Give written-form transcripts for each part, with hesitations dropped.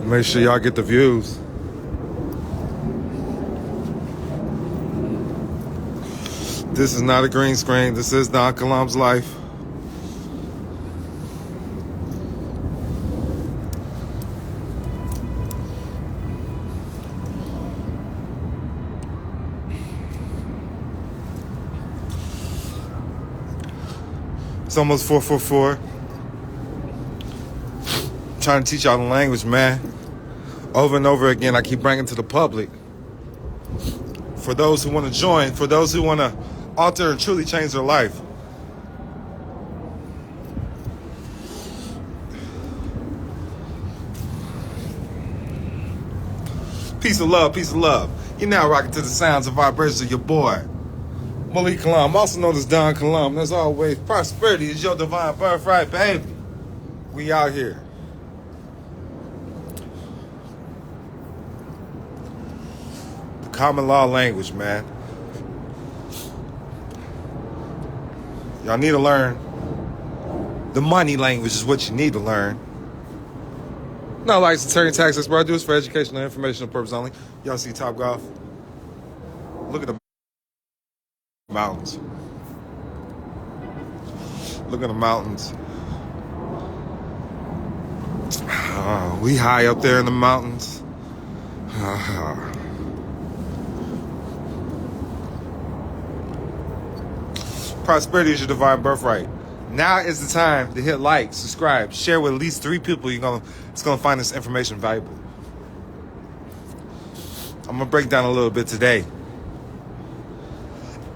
Make sure y'all get the views. This is not a green screen. This is Don Killam's life. It's almost 444. Trying to teach y'all the language, man. Over and over again, I keep bringing to the public. For those who want to join, for those who want to alter and truly change their life. Peace of love, peace of love. You're now rocking to the sounds and vibrations of your boy, Malik Kilam, also known as Don Killam. As always, prosperity is your divine birthright, baby. We out here. The common law language, man. Y'all need to learn. The money language is what you need to learn. Not like attorney tax expert. I do this for educational and informational purpose only. Y'all see Top Golf? Look at the mountains. Look at the mountains. We high up there in the mountains. Prosperity is your divine birthright. Now is the time to hit like, subscribe, share with at least 3 people it's gonna find this information valuable. I'm gonna break down a little bit today.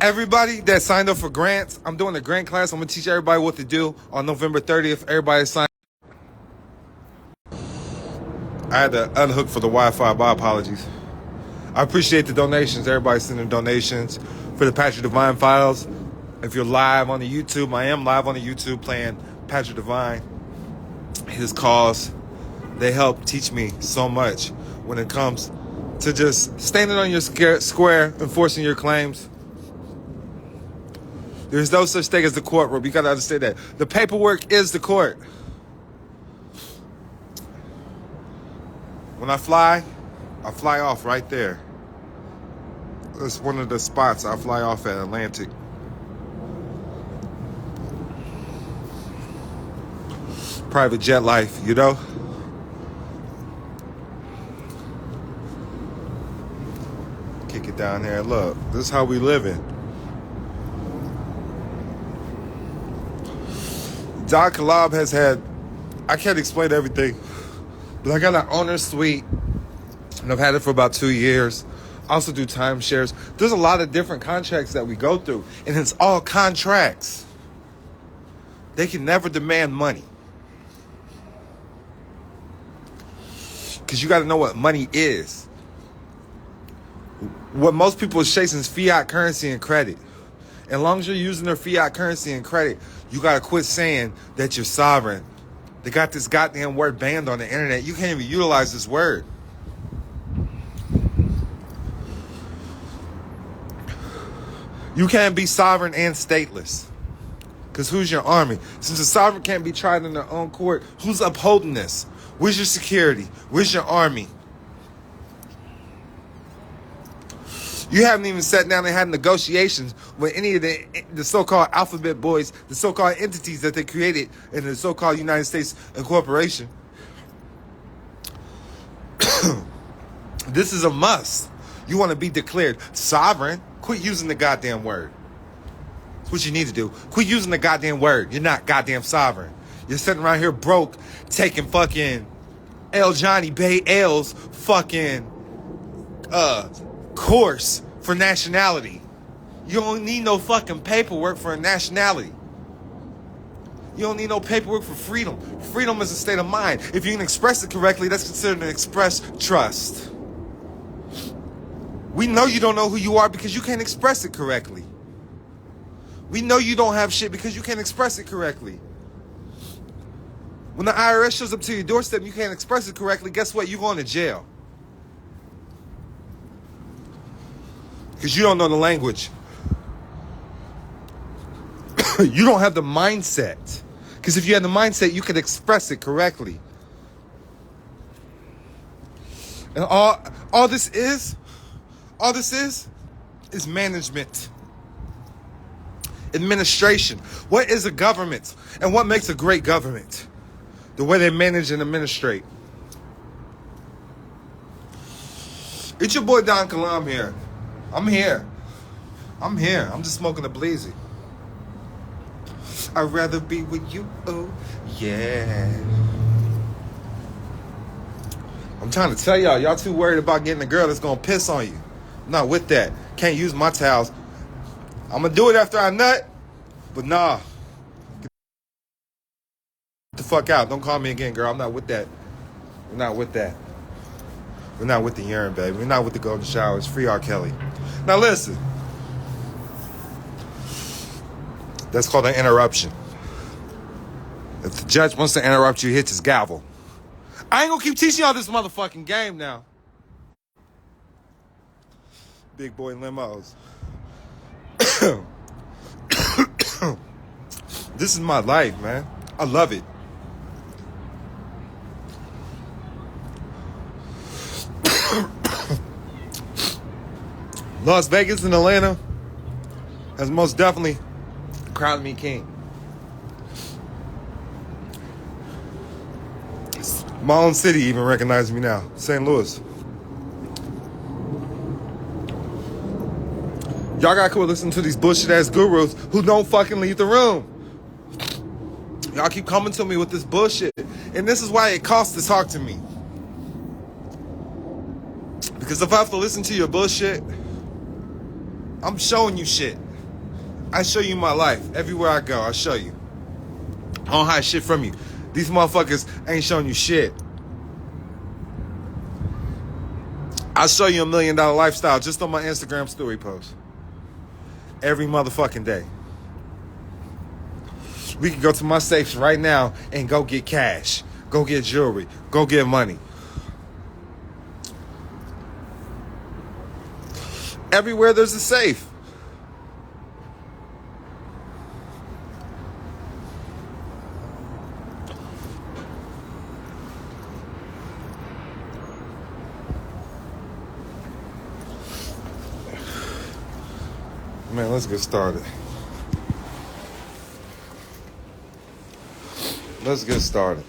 Everybody that signed up for grants, I'm doing a grant class. I'm gonna teach everybody what to do on November 30th. Everybody signed. I had to unhook for the Wi-Fi. My apologies. I appreciate the donations. Everybody sending donations for the Patrick Divine Files. If you're live on the YouTube, I am live on the YouTube playing Patrick Divine. His cause, they help teach me so much when it comes to just standing on your square, enforcing your claims. There's no such thing as the courtroom. You got to understand that. The paperwork is the court. When I fly off right there. It's one of the spots I fly off at, Atlantic. Private jet life, you know? Kick it down here. Look, this is how we living. Don Killam has had, I can't explain everything, but I got an owner suite, and I've had it for about 2 years. I also do timeshares. There's a lot of different contracts that we go through, and it's all contracts. They can never demand money. Because you got to know what money is. What most people are chasing is fiat currency and credit. As long as you're using their fiat currency and credit, you got to quit saying that you're sovereign. They got this goddamn word banned on the internet. You can't even utilize this word. You can't be sovereign and stateless. Because who's your army? Since the sovereign can't be tried in their own court, who's upholding this? Where's your security? Where's your army? You haven't even sat down and had negotiations with any of the so-called alphabet boys, the so-called entities that they created in the so-called United States Incorporation. This is a must. You want to be declared sovereign? Quit using the goddamn word. That's what you need to do. Quit using the goddamn word. You're not goddamn sovereign. You're sitting around here broke, taking fucking El Johnny Bay L's fucking course for nationality. You don't need no fucking paperwork for a nationality. You don't need no paperwork for freedom. Freedom is a state of mind. If you can express it correctly, that's considered an express trust. We know you don't know who you are because you can't express it correctly. We know you don't have shit because you can't express it correctly. When the IRS shows up to your doorstep and you can't express it correctly, guess what? You're going to jail. Because you don't know the language. You don't have the mindset. Because if you had the mindset, you could express it correctly. And all this is management. Administration. What is a government? And what makes a great government? The way they manage and administrate. It's your boy Don Killam here. I'm here. I'm just smoking a bleezy. I'd rather be with you. Oh, yeah. I'm trying to tell y'all too worried about getting a girl that's gonna piss on you. I'm not with that. Can't use my towels. I'm gonna do it after I nut, but nah. Get the fuck out. Don't call me again, girl. I'm not with that. We're not with that. We're not with the urine, baby. We're not with the golden showers. Free R. Kelly. Now listen. That's called an interruption. If the judge wants to interrupt you, he hits his gavel. I ain't gonna keep teaching y'all this motherfucking game now. Big boy limos. This is my life, man. I love it. Las Vegas and Atlanta has most definitely crowned me king. My own city even recognizes me now. St. Louis. Y'all gotta quit listening to these bullshit ass gurus who don't fucking leave the room. Y'all keep coming to me with this bullshit. And this is why it costs to talk to me. Because if I have to listen to your bullshit, I'm showing you shit. I show you my life. Everywhere I go, I show you. I don't hide shit from you. These motherfuckers ain't showing you shit. I'll show you $1 million lifestyle just on my Instagram story post. Every motherfucking day. We can go to my safes right now and go get cash. Go get jewelry. Go get money. Everywhere there's a safe. Man, let's get started. Let's get started.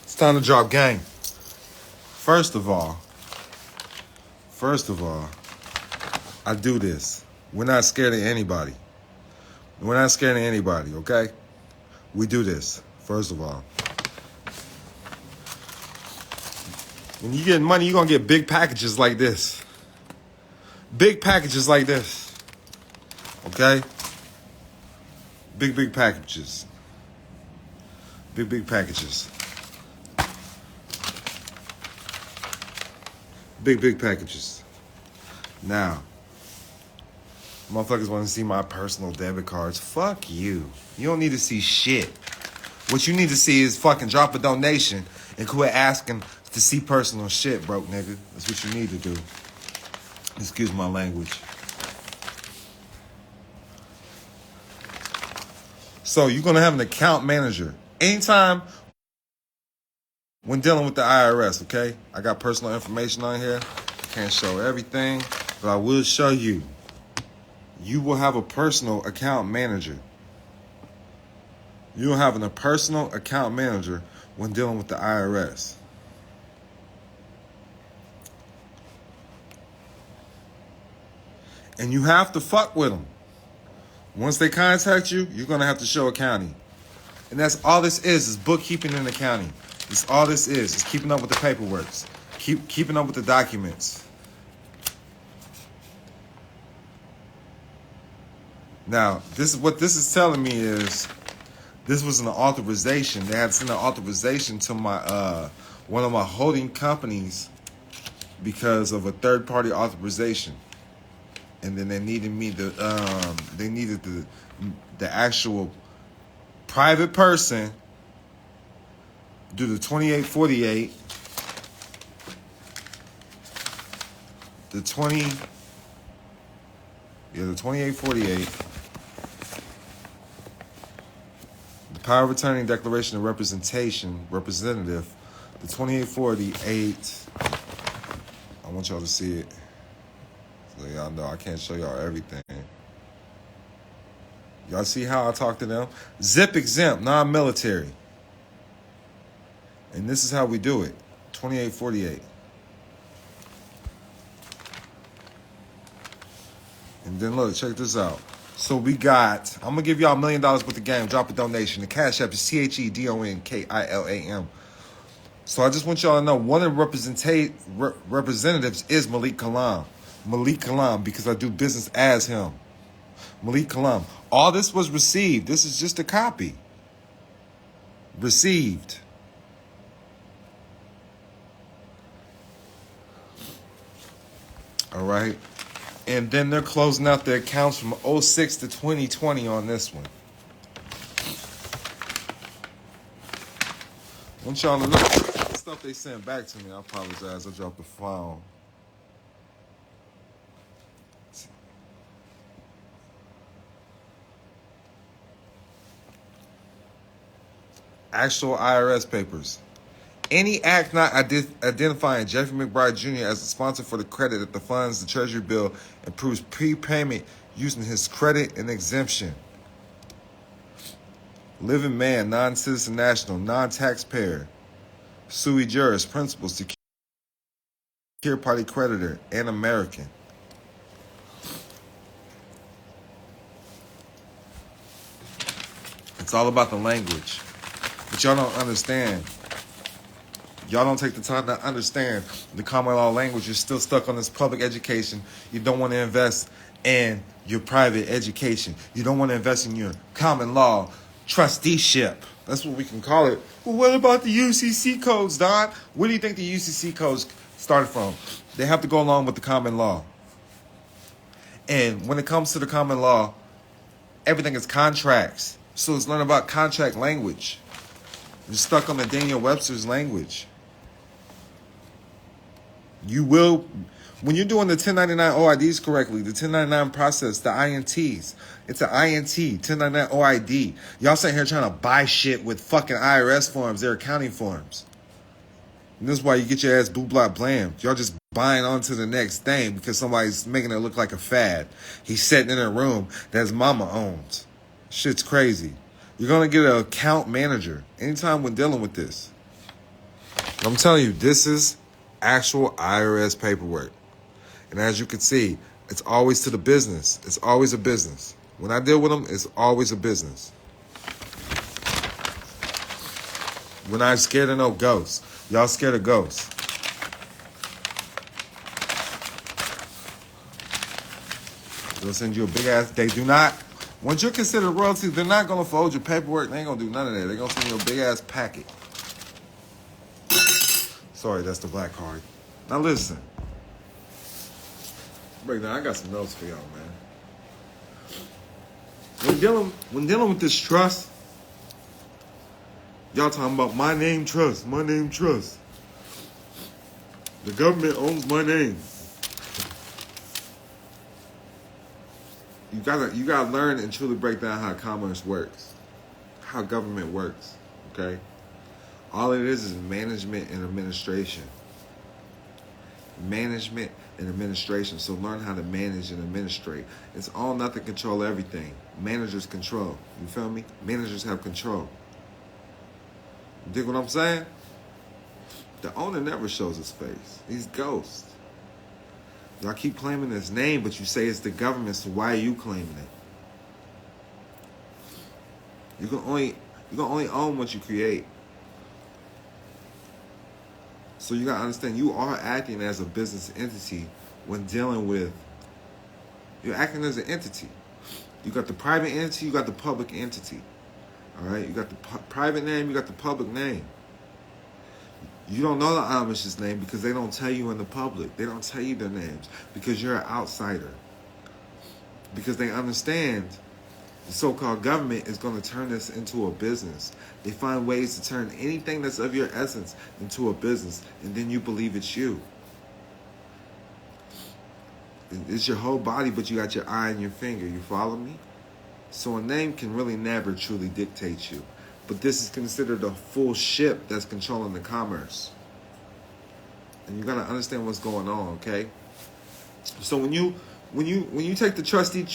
It's time to drop game. First of all, I do this. We're not scared of anybody. We're not scared of anybody, okay? We do this, first of all. When you get money, you're going to get big packages like this. Big packages like this. Okay? Big packages. Big packages. Big packages. Now, motherfuckers want to see my personal debit cards. Fuck you. You don't need to see shit. What you need to see is fucking drop a donation and quit asking to see personal shit, broke nigga. That's what you need to do. Excuse my language. So you're going to have an account manager. Anytime when dealing with the IRS, okay? I got personal information on here. I can't show everything, but I will show you. You will have a personal account manager. You'll have a personal account manager when dealing with the IRS. And you have to fuck with them. Once they contact you, you're going to have to show accounting. And that's all this is bookkeeping and accounting. That's all this is. It's keeping up with the paperwork. Keeping up with the documents. Now, this is what this is telling me is this was an authorization. They had sent an authorization to my one of my holding companies because of a third-party authorization. And then they needed me to, they needed the actual private person do the 2848, the 2848, the power of attorney declaration of representative The 2848. I want y'all to see it. So y'all know I can't show y'all everything. Y'all see how I talk to them? Zip exempt, non-military. And this is how we do it. 2848. And then look, check this out. So we got, I'm going to give y'all $1 million with the game. Drop a donation. The Cash App is CHEDONKILAM. So I just want y'all to know, one of the representatives is Malik Kilam. Malik Kilam, because I do business as him. Malik Kilam. All this was received. This is just a copy. Received. All right. And then they're closing out their accounts from 06 to 2020 on this one. I want y'all to know the stuff they sent back to me. I apologize. I dropped the phone. Actual IRS papers. Any act not identifying Jeffrey McBride Jr. as a sponsor for the credit that the funds the Treasury bill approves prepayment using his credit and exemption. Living man, non-citizen national, non-taxpayer, sui juris, principal, secure party creditor, and American. It's all about the language. But y'all don't understand. Y'all don't take the time to understand the common law language. You're still stuck on this public education. You don't want to invest in your private education. You don't want to invest in your common law trusteeship. That's what we can call it. Well, what about the UCC codes, Don? Where do you think the UCC codes started from? They have to go along with the common law. And when it comes to the common law, everything is contracts. So let's learn about contract language. You're stuck on the Daniel Webster's language. You will, when you're doing the 1099 OIDs correctly, the 1099 process, the INTs, it's an INT, 1099 OID. Y'all sitting here trying to buy shit with fucking IRS forms, their accounting forms. And this is why you get your ass boo blah blam. Y'all just buying on to the next thing because somebody's making it look like a fad. He's sitting in a room that his mama owns. Shit's crazy. You're going to get an account manager anytime when dealing with this. I'm telling you, this is actual IRS paperwork. And as you can see, it's always to the business. It's always a business. When I deal with them, it's always a business. We're not scared of no ghosts. Y'all scared of ghosts. They'll send you a big ass. They do not. Once you're considered royalty, they're not going to fold your paperwork. They ain't going to do none of that. They're going to send you a big ass packet. Sorry, that's the black card. Now listen. Break down. I got some notes for y'all, man. When dealing with this trust, y'all talking about my name trust, my name trust. The government owns my name. You gotta learn and truly break down how commerce works, how government works. Okay, all it is management and administration. Management and administration. So learn how to manage and administrate. It's all nothing, control everything. Managers control. You feel me? Managers have control. You dig what I'm saying? The owner never shows his face. He's ghost. Y'all keep claiming his name, but you say it's the government, so why are you claiming it? You can only own what you create. So you gotta understand, you are acting as a business entity when dealing with. You're acting as an entity. You got the private entity, you got the public entity. All right, you got the private name, you got the public name. You don't know the Amish's name because they don't tell you in the public. They don't tell you their names because you're an outsider. Because they understand the so-called government is going to turn this into a business. They find ways to turn anything that's of your essence into a business, and then you believe it's you. It's your whole body, but you got your eye and your finger. You follow me? So a name can really never truly dictate you. But this is considered a full ship that's controlling the commerce. And you got to understand what's going on, okay? So when you take the trustee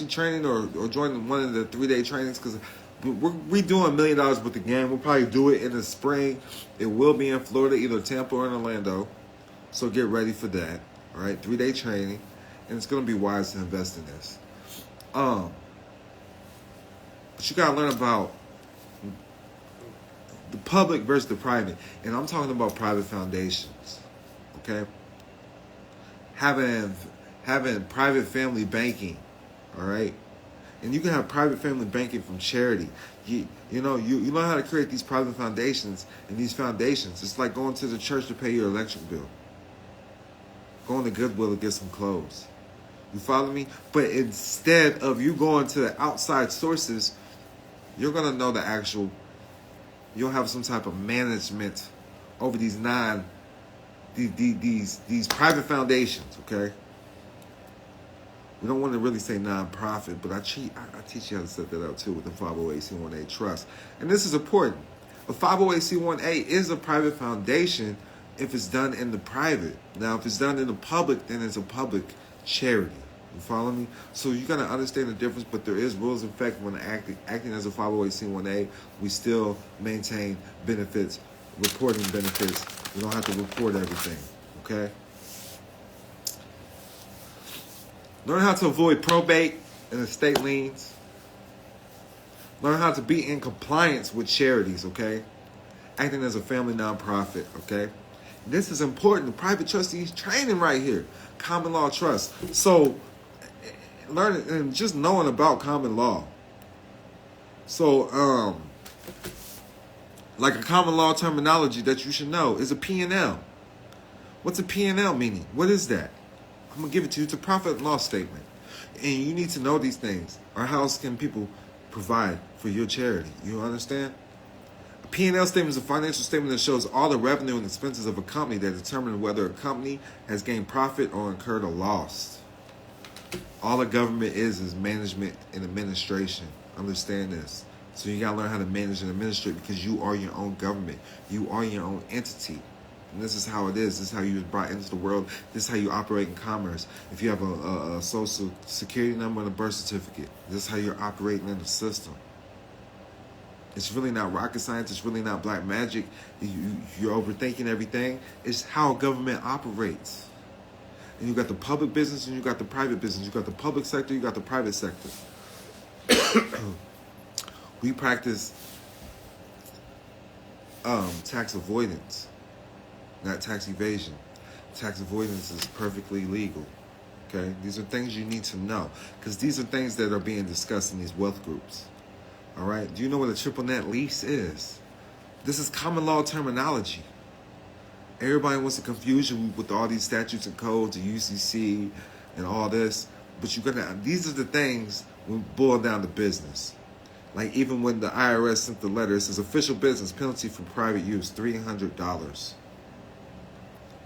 training or join one of the 3-day trainings, because we're doing $1 million with the game. We'll probably do it in the spring. It will be in Florida, either Tampa or in Orlando. So get ready for that. All right, 3-day training, and it's gonna be wise to invest in this. But you gotta learn about the public versus the private, and I'm talking about private foundations. Okay, having private family banking. All right. And you can have private family banking from charity. You learn how to create these private foundations. And these foundations, it's like going to the church to pay your electric bill. Going to Goodwill to get some clothes. You follow me? But instead of you going to the outside sources, you're going to know the actual, you'll have some type of management over these private foundations, okay? We don't want to really say non-profit, but I teach you how to set that up too with the 508c1a trust. And this is important. A 508c1a is a private foundation if it's done in the private. Now, if it's done in the public, then it's a public charity. You follow me? So you got to understand the difference, but there is rules in effect when acting as a 508c1a. We still maintain benefits, reporting benefits. We don't have to report everything, okay? Learn how to avoid probate and estate liens. Learn how to be in compliance with charities, okay? Acting as a family nonprofit, okay? This is important. The private trustees training right here. Common law trust. So, learning and just knowing about common law. So, like a common law terminology that you should know is a P&L. What's a P&L meaning? What is that? I'm going to give it to you. It's a profit and loss statement. And you need to know these things. Or how else can people provide for your charity? You understand? A P&L statement is a financial statement that shows all the revenue and expenses of a company that determine whether a company has gained profit or incurred a loss. All the government is management and administration. Understand this. So you got to learn how to manage and administrate because you are your own government. You are your own entity. And this is how it is. This is how you was brought into the world. This is how you operate in commerce. If you have a social security number and a birth certificate, this is how you're operating in the system. It's really not rocket science. It's really not black magic. You're overthinking everything. It's how government operates. And you got the public business and you got the private business. You got the public sector, you got the private sector. We practice tax avoidance. Not tax evasion. Tax avoidance is perfectly legal. Okay? These are things you need to know. Because these are things that are being discussed in these wealth groups. Alright? Do you know what a triple net lease is? This is common law terminology. Everybody wants to confuse you with all these statutes and codes, the UCC, and all this. But these are the things when boil down to business. Like even when the IRS sent the letter, it says official business penalty for private use, $300.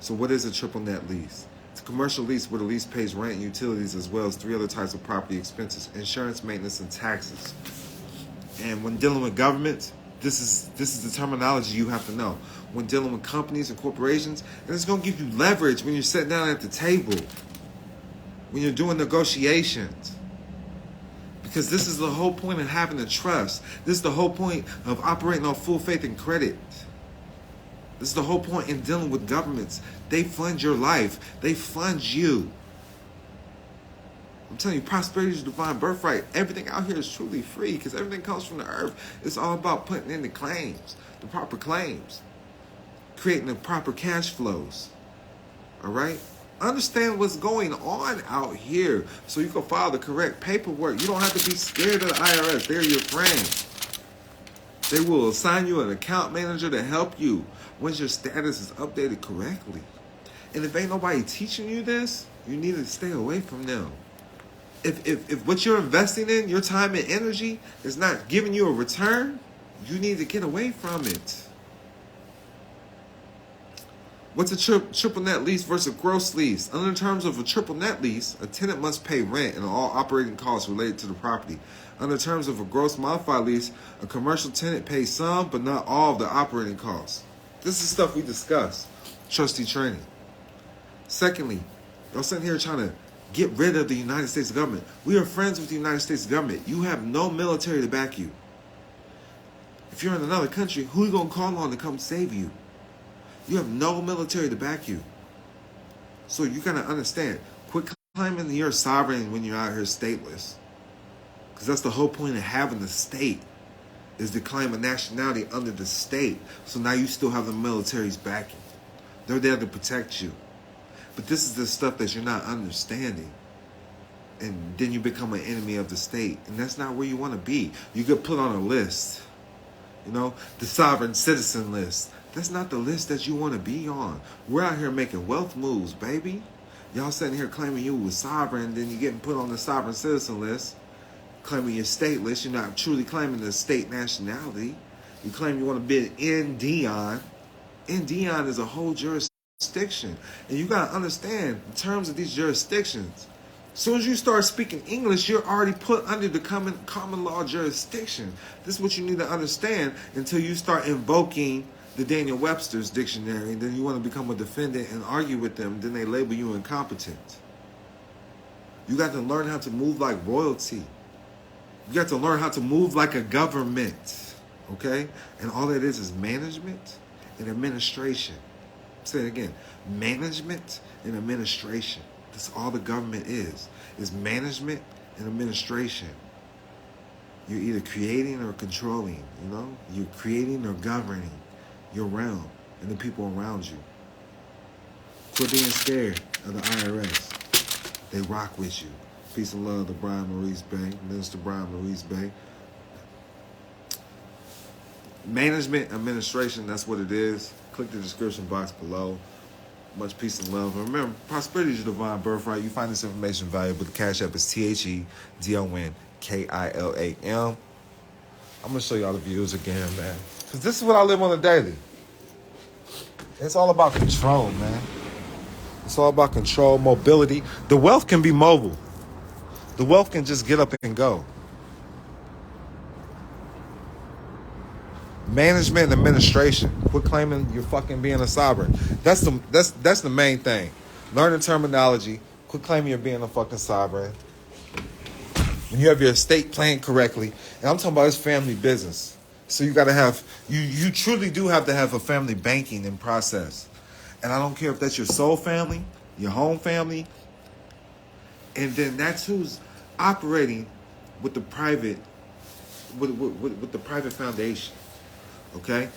So what is a triple net lease? It's a commercial lease where the lease pays rent and utilities as well as 3 other types of property expenses, insurance, maintenance, and taxes. And when dealing with governments, this is the terminology you have to know. When dealing with companies and corporations, and it's going to give you leverage when you're sitting down at the table, when you're doing negotiations. Because this is the whole point of having a trust. This is the whole point of operating on full faith and credit. This is the whole point in dealing with governments. They fund your life. They fund you. I'm telling you, prosperity is divine birthright. Everything out here is truly free because everything comes from the earth. It's all about putting in the claims, the proper claims, creating the proper cash flows. All right? Understand what's going on out here so you can file the correct paperwork. You don't have to be scared of the IRS. They're your friend. They will assign you an account manager to help you once your status is updated correctly. And if ain't nobody teaching you this, you need to stay away from them. If what you're investing in, your time and energy, is not giving you a return, you need to get away from it. What's a triple net lease versus a gross lease? Under the terms of a triple net lease, a tenant must pay rent and all operating costs related to the property. Under the terms of a gross modified lease, a commercial tenant pays some but not all of the operating costs. This is stuff we discuss. Trustee training. Secondly, y'all sitting here trying to get rid of the United States government. We are friends with the United States government. You have no military to back you. If you're in another country, who are you going to call on to come save you? You have no military to back you. So you got to understand, quit claiming that you're sovereign when you're out here stateless. Because that's the whole point of having the state, is to claim a nationality under the state. So now you still have the military's backing. They're there to protect you. But this is the stuff that you're not understanding. And then you become an enemy of the state. And that's not where you want to be. You get put on a list. You know, the sovereign citizen list. That's not the list that you want to be on. We're out here making wealth moves, baby. Y'all sitting here claiming you was sovereign, then you're getting put on the sovereign citizen list. Claiming you're stateless. You're not truly claiming the state nationality. You claim you want to be in Dion. In Dion is a whole jurisdiction. And you got to understand in terms of these jurisdictions. As soon as you start speaking English, you're already put under the common law jurisdiction. This is what you need to understand until you start invoking the Daniel Webster's dictionary, and then you want to become a defendant and argue with them, then they label you incompetent. You got to learn how to move like royalty. You got to learn how to move like a government, okay? And all that is management and administration. Say it again. Management and administration. That's all the government is management and administration. You're either creating or controlling, you know? You're creating or governing your realm and the people around you. Quit being scared of the IRS. They rock with you. Peace and love to Brian Maurice Bay, Minister Brian Maurice Bay. Management, administration, that's what it is. Click the description box below. Much peace and love. And remember, prosperity is your divine birthright. You find this information valuable. The Cash App is THEDONKILAM. I'm going to show y'all the views again, man. Because this is what I live on a daily. It's all about control, man. It's all about control, mobility. The wealth can be mobile. The wealth can just get up and go. Management and administration. Quit claiming you're fucking being a sovereign. That's the main thing. Learn the terminology. Quit claiming you're being a fucking sovereign. When you have your estate planned correctly, and I'm talking about this family business. So you gotta have you truly do have to have a family banking in process. And I don't care if that's your soul family, your home family, and then that's who's operating with the private with the private foundation. Okay?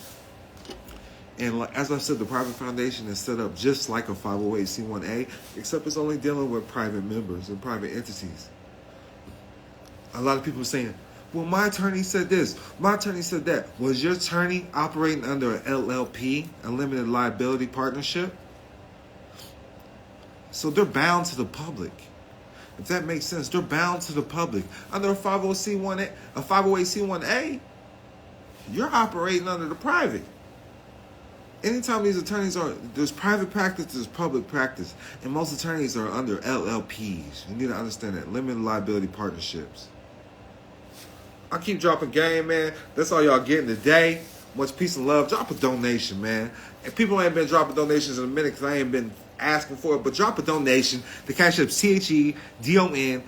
And as I said, the private foundation is set up just like a 508c1a, except it's only dealing with private members and private entities. A lot of people are saying, well, my attorney said this, my attorney said that. Was your attorney operating under an LLP, a limited liability partnership? So they're bound to the public. If that makes sense, they're bound to the public. Under a 508c1a, you're operating under the private. Anytime these attorneys there's private practice, there's public practice. And most attorneys are under LLPs. You need to understand that. Limited liability partnerships. I keep dropping game, man. That's all y'all getting today. Much peace and love. Drop a donation, man. And people ain't been dropping donations in a minute because I ain't been asking for it. But drop a donation. The Cash App THEDONKILAM.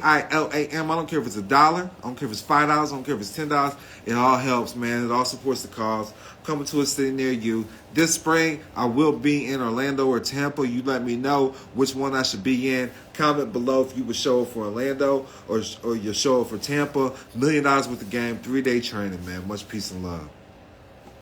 I don't care if it's $1. I don't care if it's $5. I don't care if it's $10. It all helps, man. It all supports the cause. Coming to a city near you. This spring, I will be in Orlando or Tampa. You let me know which one I should be in. Comment below if you would show up for Orlando or you show up for Tampa. $1 million worth of game, 3-day training, man. Much peace and love.